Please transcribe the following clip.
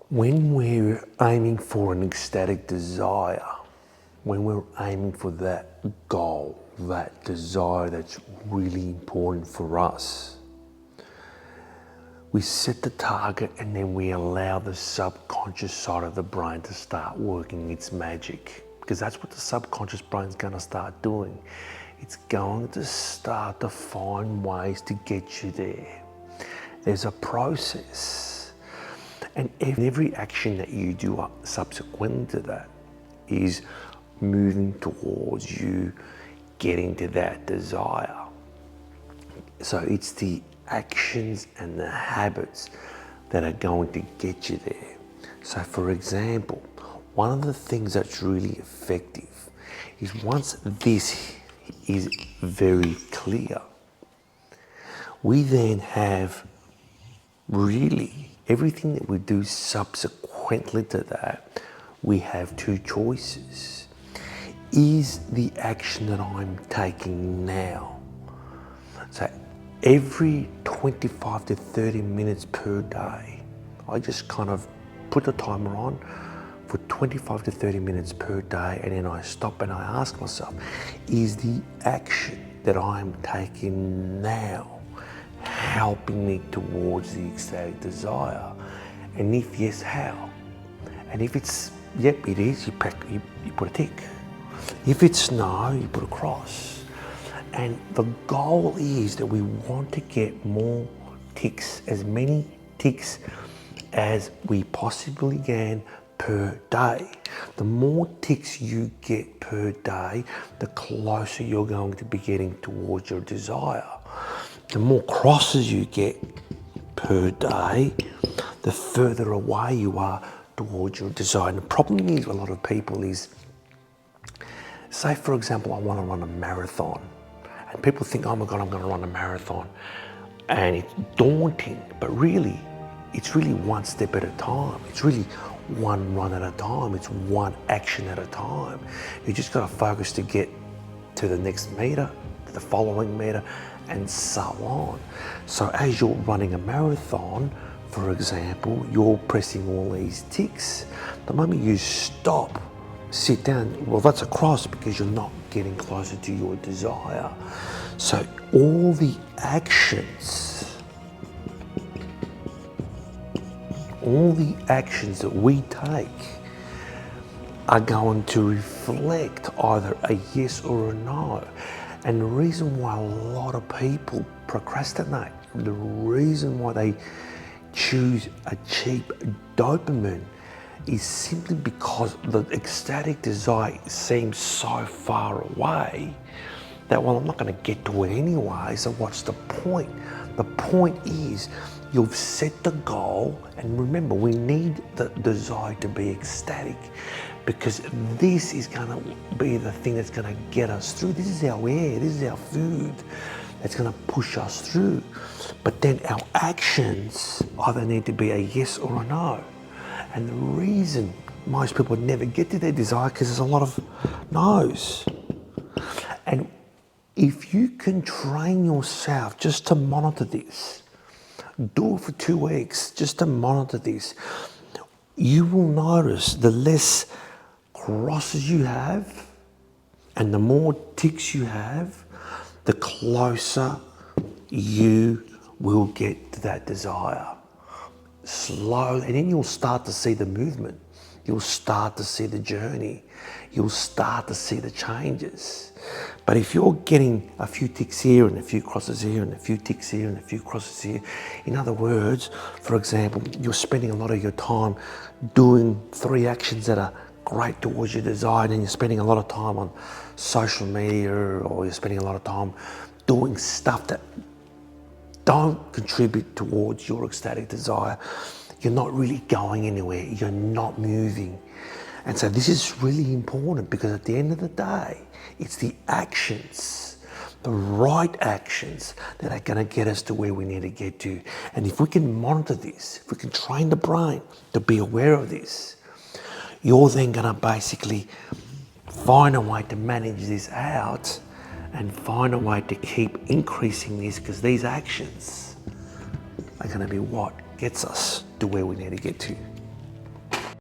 When we're aiming for an ecstatic desire, when we're aiming for that goal, that desire that's really important for us, we set the target and then we allow the subconscious side of the brain to start working its magic. Because that's what the subconscious brain's going to start doing. It's going to start to find ways to get you there. There's a process. And every action that you do subsequent to that is moving towards you getting to that desire. So it's the actions and the habits that are going to get you there. So for example, one of the things that's really effective is once this is very clear, we then have really everything that we do subsequently to that, we have two choices. Is the action that I'm taking now, so every 25 to 30 minutes per day, I just kind of put the timer on for 25 to 30 minutes per day, and then I stop and I ask myself, is the action that I'm taking now helping me towards the ecstatic desire? And if yes, how? And if it's yep, it is, you put a tick. If it's no, you put a cross. And the goal is that we want to get more ticks, as many ticks as we possibly can per day. The more ticks you get per day, the closer you're going to be getting towards your desire. The more crosses you get per day, the further away you are towards your desire. And the problem is with a lot of people is, say for example, I want to run a marathon. And people think, oh my God, I'm going to run a marathon. And it's daunting, but really, it's really one step at a time. It's really one run at a time. It's one action at a time. You just got to focus to get to the next meter, to the following meter, and so on. So as you're running a marathon, for example, you're pressing all these ticks. The moment you stop, sit down, well, that's a cross because you're not getting closer to your desire. So all the actions that we take are going to reflect either a yes or a no. And the reason why a lot of people procrastinate, the reason why they choose a cheap dopamine is simply because the ecstatic desire seems so far away that, well, I'm not going to get to it anyway, so what's the point? The point is you've set the goal, and remember, we need the desire to be ecstatic because this is going to be the thing that's going to get us through. This is our air, this is our food that's going to push us through. But then our actions either need to be a yes or a no. And the reason most people never get to their desire because there's a lot of no's. And if you can train yourself just to monitor this, do it for 2 weeks just to monitor this, you will notice the less crosses you have and the more ticks you have, the closer you will get to that desire. Slow, and then you'll start to see the movement. You'll start to see the journey. You'll start to see the changes. But if you're getting a few ticks here and a few crosses here and a few ticks here and a few crosses here, in other words, for example, you're spending a lot of your time doing 3 actions that are great towards your desire, and then you're spending a lot of time on social media, or you're spending a lot of time doing stuff that don't contribute towards your ecstatic desire, you're not really going anywhere, you're not moving. And so this is really important because at the end of the day, it's the actions, the right actions that are going to get us to where we need to get to. And if we can monitor this, if we can train the brain to be aware of this, you're then going to basically find a way to manage this out and find a way to keep increasing this, because these actions are going to be what gets us to where we need to get to.